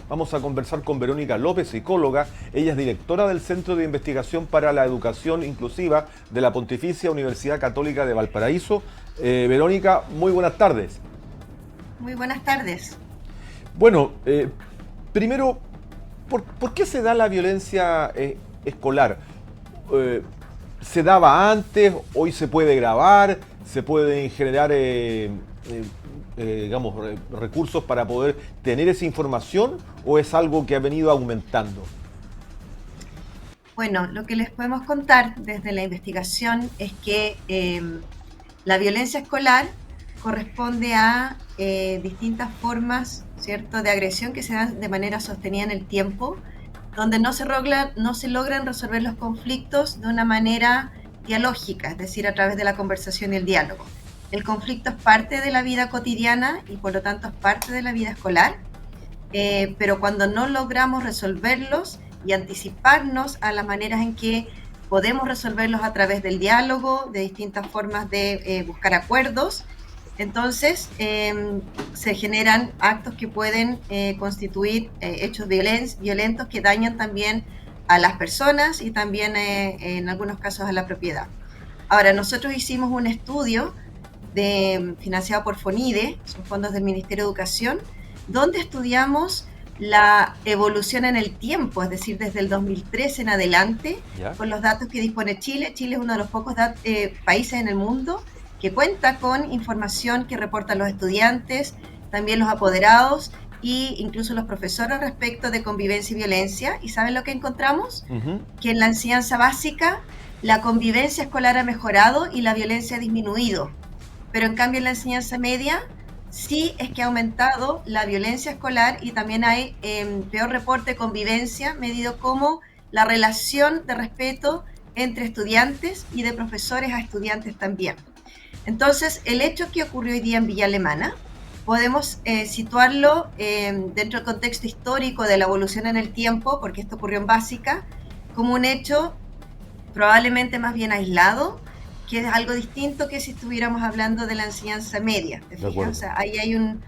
Vamos a conversar con Verónica López, psicóloga. Ella es directora del Centro de Investigación para la Educación Inclusiva de la Pontificia Universidad Católica de Valparaíso. Verónica, muy buenas tardes. Muy buenas tardes. Bueno, primero, ¿por qué se da la violencia escolar? Eh, ¿Se daba antes? ¿Hoy se puede grabar? ¿Se pueden generar digamos, recursos para poder tener esa información, o es algo que ha venido aumentando? Bueno, lo que les podemos contar desde la investigación es que la violencia escolar corresponde a distintas formas, ¿cierto?, de agresión que se dan de manera sostenida en el tiempo, donde no se logran resolver los conflictos de una manera dialógica, es decir, a través de la conversación y el diálogo. El conflicto es parte de la vida cotidiana y por lo tanto es parte de la vida escolar, pero cuando no logramos resolverlos y anticiparnos a las maneras en que podemos resolverlos a través del diálogo, de distintas formas de buscar acuerdos, entonces se generan actos que pueden constituir hechos violentos que dañan también a las personas y también en algunos casos a la propiedad. Ahora, nosotros hicimos un estudio financiado por FONIDE, son fondos del Ministerio de Educación, donde estudiamos la evolución en el tiempo, es decir, desde el 2013 en adelante, ¿Ya? con los datos que dispone Chile. Chile es uno de los pocos países en el mundo que cuenta con información que reportan los estudiantes, también los apoderados e incluso los profesores respecto de convivencia y violencia. ¿Y saben lo que encontramos? Que en la enseñanza básica la convivencia escolar ha mejorado y la violencia ha disminuido. Pero en cambio en la enseñanza media sí es que ha aumentado la violencia escolar y también hay peor reporte de convivencia, medido como la relación de respeto entre estudiantes y de profesores a estudiantes también. Entonces, el hecho que ocurrió hoy día en Villa Alemana, podemos situarlo dentro del contexto histórico de la evolución en el tiempo, porque esto ocurrió en básica, como un hecho probablemente más bien aislado, que es algo distinto que si estuviéramos hablando de la enseñanza media. ¿Te fijas? O sea, ahí hay un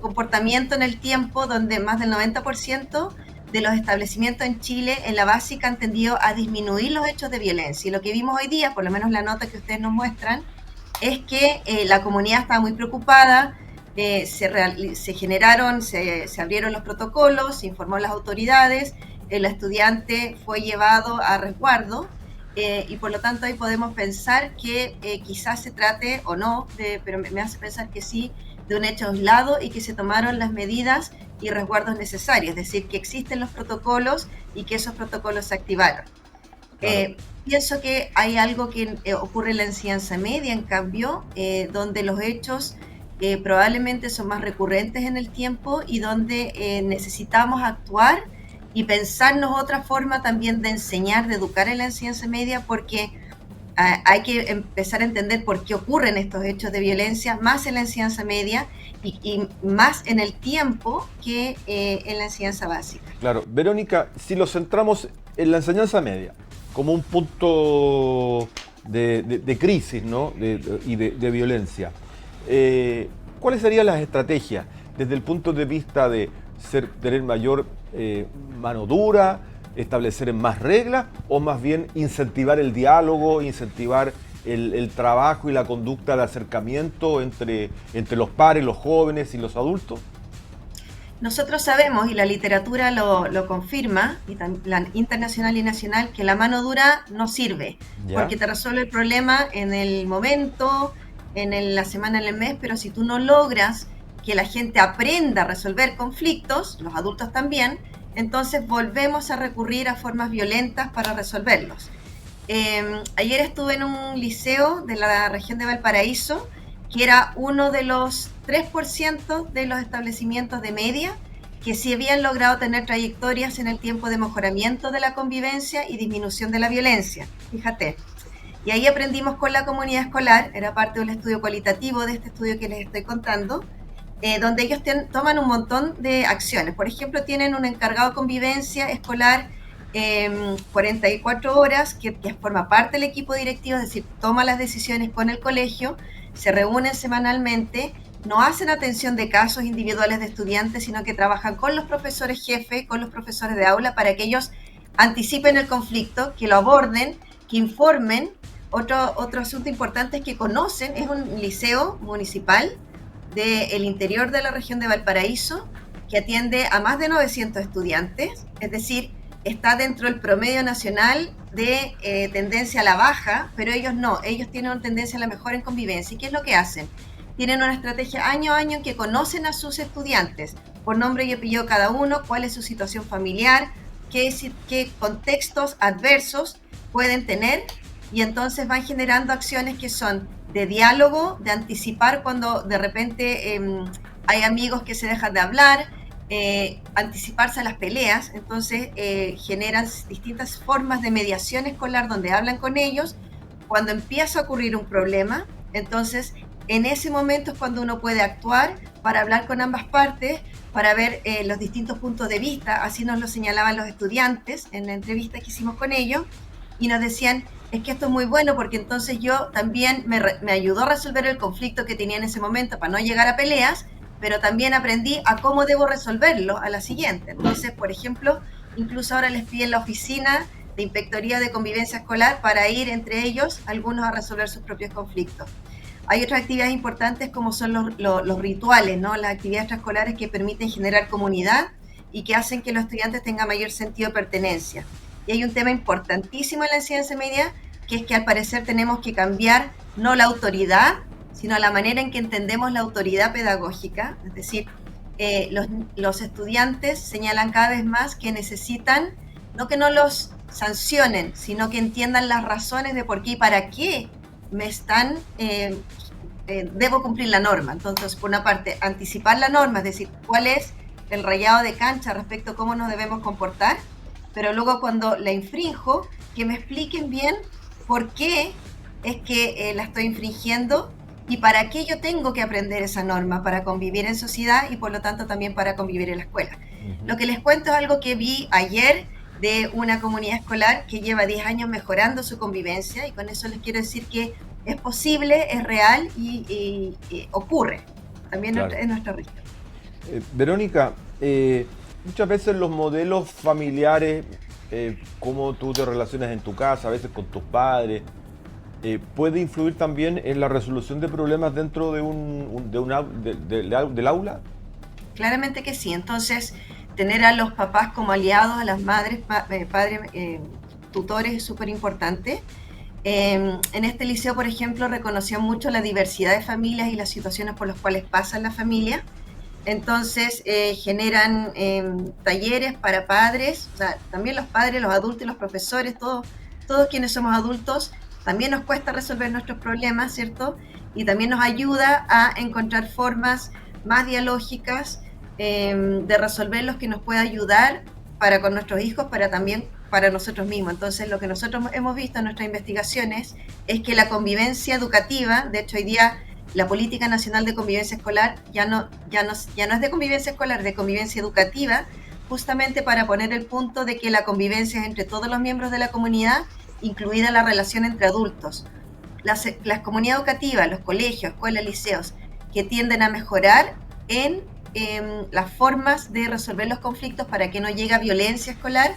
comportamiento en el tiempo donde más del 90% de los establecimientos en Chile en la básica han tendido a disminuir los hechos de violencia. Y lo que vimos hoy día, por lo menos la nota que ustedes nos muestran, es que la comunidad estaba muy preocupada, se abrieron los protocolos, se informó a las autoridades, el estudiante fue llevado a resguardo, y por lo tanto ahí podemos pensar que quizás se trate o no, pero me hace pensar que sí, de un hecho aislado y que se tomaron las medidas y resguardos necesarios, es decir, que existen los protocolos y que esos protocolos se activaron. Claro. Pienso que hay algo que ocurre en la enseñanza media, en cambio, donde los hechos probablemente son más recurrentes en el tiempo y donde necesitamos actuar y pensarnos otra forma también de enseñar, de educar en la enseñanza media, porque hay que empezar a entender por qué ocurren estos hechos de violencia, más en la enseñanza media y más en el tiempo que en la enseñanza básica. Claro, Verónica, si lo centramos en la enseñanza media, como un punto de crisis, ¿no? y de violencia, ¿cuáles serían las estrategias desde el punto de vista de tener mayor mano dura, establecer más reglas, o más bien incentivar el diálogo, incentivar el trabajo y la conducta de acercamiento entre los pares, los jóvenes y los adultos? Nosotros sabemos, y la literatura lo confirma, y la internacional y nacional, que la mano dura no sirve, ¿ya? Porque te resuelve el problema en el momento, la semana, en el mes, pero si tú no logras que la gente aprenda a resolver conflictos, los adultos también, entonces volvemos a recurrir a formas violentas para resolverlos. Ayer estuve en un liceo de la región de Valparaíso, que era uno de los 3% de los establecimientos de media que sí habían logrado tener trayectorias en el tiempo de mejoramiento de la convivencia y disminución de la violencia. Fíjate. Y ahí aprendimos con la comunidad escolar, era parte de un estudio cualitativo de este estudio que les estoy contando, donde ellos toman un montón de acciones. Por ejemplo, tienen un encargado de convivencia escolar 44 horas, que forma parte del equipo directivo, es decir, toma las decisiones con el colegio, se reúnen semanalmente no hacen atención de casos individuales de estudiantes, sino que trabajan con los profesores jefe, con los profesores de aula, para que ellos anticipen el conflicto, que lo aborden, que informen. Otro asunto importante es que conocen, es un liceo municipal del interior de la región de Valparaíso, que atiende a más de 900 estudiantes, es decir, está dentro del promedio nacional de tendencia a la baja, pero ellos no, ellos tienen una tendencia a la mejora en convivencia. ¿Y qué es lo que hacen? Tienen una estrategia año a año en que conocen a sus estudiantes, por nombre y apellido cada uno, cuál es su situación familiar, qué contextos adversos pueden tener, y entonces van generando acciones que son de diálogo, de anticipar cuando de repente hay amigos que se dejan de hablar, anticiparse a las peleas. Entonces generan distintas formas de mediación escolar donde hablan con ellos cuando empieza a ocurrir un problema. Entonces en ese momento es cuando uno puede actuar para hablar con ambas partes, para ver los distintos puntos de vista. Así nos lo señalaban los estudiantes en la entrevista que hicimos con ellos, y nos decían, es que esto es muy bueno porque entonces yo también me ayudó a resolver el conflicto que tenía en ese momento para no llegar a peleas, pero también aprendí a cómo debo resolverlo a la siguiente. Entonces, por ejemplo, incluso ahora les piden la oficina de inspectoría de convivencia escolar para ir entre ellos, algunos a resolver sus propios conflictos. Hay otras actividades importantes como son los rituales, ¿no? Las actividades extraescolares que permiten generar comunidad y que hacen que los estudiantes tengan mayor sentido de pertenencia. Y hay un tema importantísimo en la enseñanza media, que es que al parecer tenemos que cambiar no la autoridad, sino la manera en que entendemos la autoridad pedagógica. Es decir, los estudiantes señalan cada vez más que necesitan, no que no los sancionen, sino que entiendan las razones de por qué y para qué me están, debo cumplir la norma. Entonces, por una parte, anticipar la norma, es decir, cuál es el rayado de cancha respecto a cómo nos debemos comportar, pero luego cuando la infrinjo, que me expliquen bien por qué es que la estoy infringiendo y para qué yo tengo que aprender esa norma para convivir en sociedad y por lo tanto también para convivir en la escuela. Lo que les cuento es algo que vi ayer de una comunidad escolar que lleva 10 años mejorando su convivencia, y con eso les quiero decir que es posible, es real y ocurre también claro. En nuestra región. Verónica, muchas veces los modelos familiares, cómo tú te relacionas en tu casa, a veces con tus padres, puede influir también en la resolución de problemas dentro del aula. Claramente que sí. Entonces, tener a los papás como aliados, a las madres, padres, tutores es súper importante. En este liceo, por ejemplo, reconoció mucho la diversidad de familias y las situaciones por las cuales pasan las familias. Entonces generan talleres para padres, o sea, también los padres, los adultos y los profesores, todos quienes somos adultos, también nos cuesta resolver nuestros problemas, ¿cierto? Y también nos ayuda a encontrar formas más dialógicas de resolverlos, que nos pueda ayudar para con nuestros hijos, para también para nosotros mismos. Entonces, lo que nosotros hemos visto en nuestras investigaciones es que la convivencia educativa, de hecho hoy día la Política Nacional de Convivencia Escolar ya no es de convivencia escolar, es de convivencia educativa, justamente para poner el punto de que la convivencia es entre todos los miembros de la comunidad, incluida la relación entre adultos. Las comunidades educativas, los colegios, escuelas, liceos, que tienden a mejorar en las formas de resolver los conflictos para que no llegue a violencia escolar,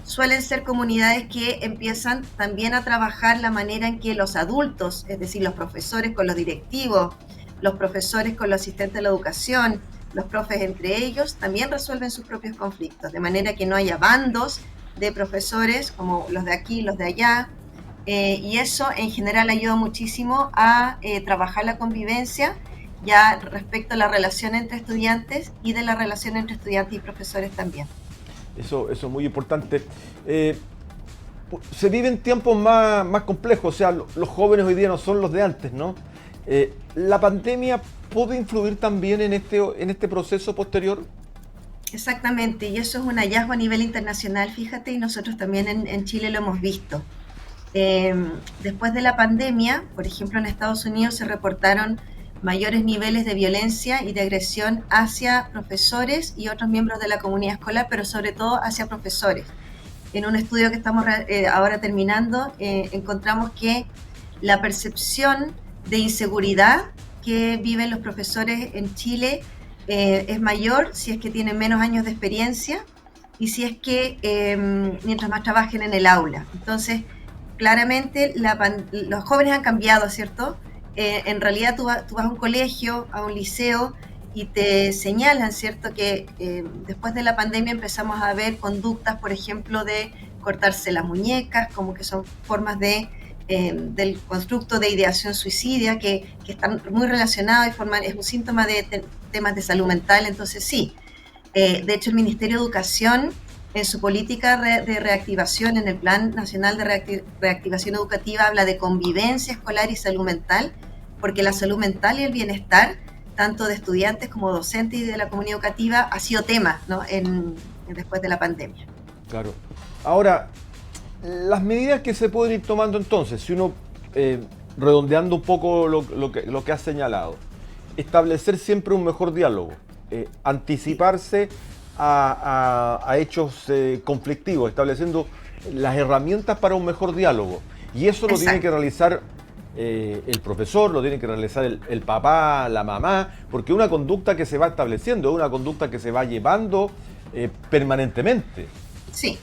suelen ser comunidades que empiezan también a trabajar la manera en que los adultos, es decir, los profesores con los directivos, los profesores con los asistentes de la educación, los profes entre ellos, también resuelven sus propios conflictos, de manera que no haya bandos de profesores como los de aquí, los de allá, y eso en general ayuda muchísimo a trabajar la convivencia ya respecto a la relación entre estudiantes y de la relación entre estudiantes y profesores también. Eso es muy importante. Se viven tiempos más complejos, o sea, los jóvenes hoy día no son los de antes, ¿no? ¿La pandemia puede influir también en este proceso posterior? Exactamente, y eso es un hallazgo a nivel internacional, fíjate, y nosotros también en Chile lo hemos visto. Después de la pandemia, por ejemplo, en Estados Unidos se reportaron mayores niveles de violencia y de agresión hacia profesores y otros miembros de la comunidad escolar, pero sobre todo hacia profesores. En un estudio que estamos ahora terminando, encontramos que la percepción de inseguridad que viven los profesores en Chile es mayor si es que tienen menos años de experiencia y si es que mientras más trabajen en el aula. Entonces, claramente los jóvenes han cambiado, ¿cierto? En realidad tú vas a un colegio, a un liceo, y te señalan, ¿cierto?, que después de la pandemia empezamos a ver conductas, por ejemplo, de cortarse las muñecas, como que son formas del constructo de ideación suicidia que están muy relacionados y es un síntoma de temas de salud mental. Entonces sí, de hecho el Ministerio de Educación en su política de reactivación, en el Plan Nacional de Reactivación Educativa, habla de convivencia escolar y salud mental, porque la salud mental y el bienestar tanto de estudiantes como docentes y de la comunidad educativa ha sido tema, ¿no?, después de la pandemia. Claro. Ahora, las medidas que se pueden ir tomando entonces, si uno, redondeando un poco lo que has señalado, establecer siempre un mejor diálogo, anticiparse a hechos conflictivos, estableciendo las herramientas para un mejor diálogo. Y eso lo tiene que realizar el profesor, lo tiene que realizar el papá, la mamá, porque es una conducta que se va estableciendo, es una conducta que se va llevando permanentemente. Sí.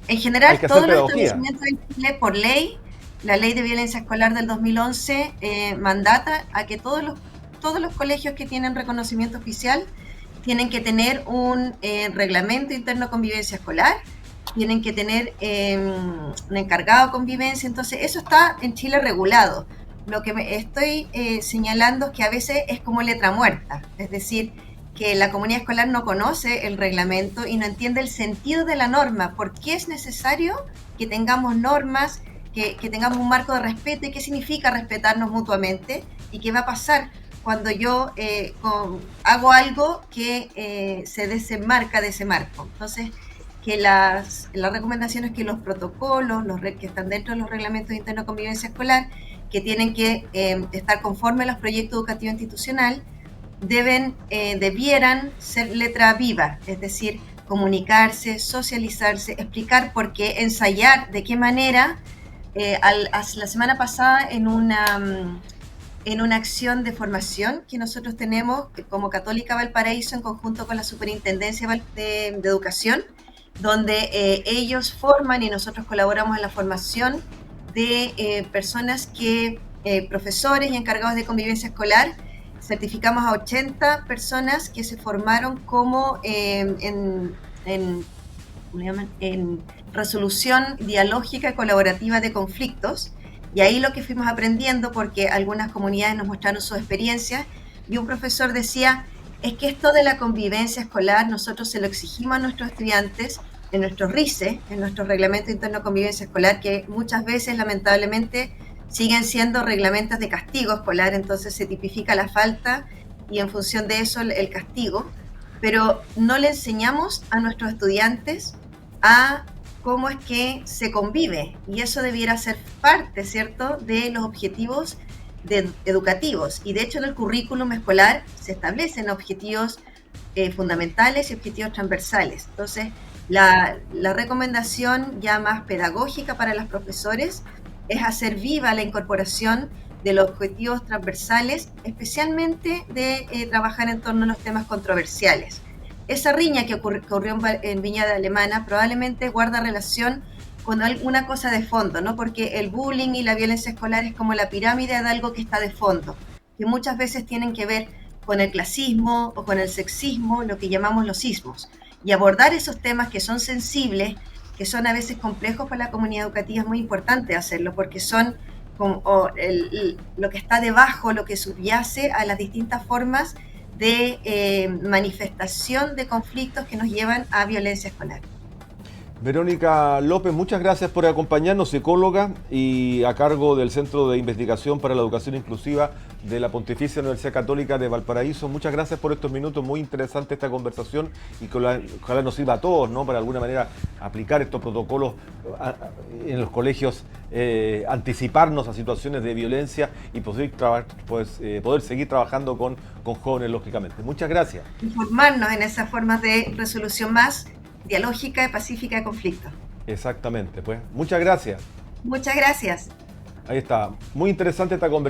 En general, todos los establecimientos en Chile, por ley, la Ley de Violencia Escolar del 2011 mandata a que todos los colegios que tienen reconocimiento oficial tienen que tener un reglamento interno de convivencia escolar, tienen que tener un encargado de convivencia. Entonces eso está en Chile regulado. Lo que me estoy señalando es que a veces es como letra muerta, es decir, que la comunidad escolar no conoce el reglamento y no entiende el sentido de la norma. ¿Por qué es necesario que tengamos normas, que tengamos un marco de respeto y qué significa respetarnos mutuamente? ¿Y qué va a pasar cuando yo hago algo que se desenmarca de ese marco? Entonces, que las recomendaciones, que los protocolos, que están dentro de los reglamentos internos de convivencia escolar, que tienen que estar conformes a los proyectos educativos institucionales, debieran ser letra viva, es decir, comunicarse, socializarse, explicar por qué, ensayar de qué manera. La semana pasada en una acción de formación que nosotros tenemos como Católica Valparaíso en conjunto con la Superintendencia de Educación, donde ellos forman y nosotros colaboramos en la formación de personas profesores y encargados de convivencia escolar. Certificamos a 80 personas que se formaron como en resolución dialógica y colaborativa de conflictos. Y ahí lo que fuimos aprendiendo, porque algunas comunidades nos mostraron sus experiencias, y un profesor decía, es que esto de la convivencia escolar nosotros se lo exigimos a nuestros estudiantes en nuestros RICE, en nuestro Reglamento Interno de Convivencia Escolar, que muchas veces lamentablemente siguen siendo reglamentos de castigo escolar. Entonces se tipifica la falta y en función de eso el castigo, pero no le enseñamos a nuestros estudiantes a cómo es que se convive, y eso debiera ser parte, ¿cierto?, de los objetivos educativos. Y de hecho en el currículum escolar se establecen objetivos fundamentales y objetivos transversales. Entonces la recomendación ya más pedagógica para los profesores es hacer viva la incorporación de los objetivos transversales, especialmente de trabajar en torno a los temas controversiales. Esa riña que ocurrió en Viña de Alemana probablemente guarda relación con alguna cosa de fondo, ¿no? Porque el bullying y la violencia escolar es como la pirámide de algo que está de fondo, que muchas veces tienen que ver con el clasismo o con el sexismo, lo que llamamos los ismos. Y abordar esos temas que son sensibles, que son a veces complejos para la comunidad educativa, es muy importante hacerlo, porque son lo que está debajo, lo que subyace a las distintas formas de manifestación de conflictos que nos llevan a violencia escolar. Verónica López, muchas gracias por acompañarnos, psicóloga y a cargo del Centro de Investigación para la Educación Inclusiva de la Pontificia Universidad Católica de Valparaíso. Muchas gracias por estos minutos, muy interesante esta conversación y que ojalá nos sirva a todos, ¿no?, para de alguna manera aplicar estos protocolos en los colegios, anticiparnos a situaciones de violencia y poder seguir trabajando con jóvenes, lógicamente. Muchas gracias. Informarnos en esas formas de resolución más dialógica y pacífica de conflictos. Exactamente, pues. Muchas gracias. Muchas gracias. Ahí está. Muy interesante esta conversación.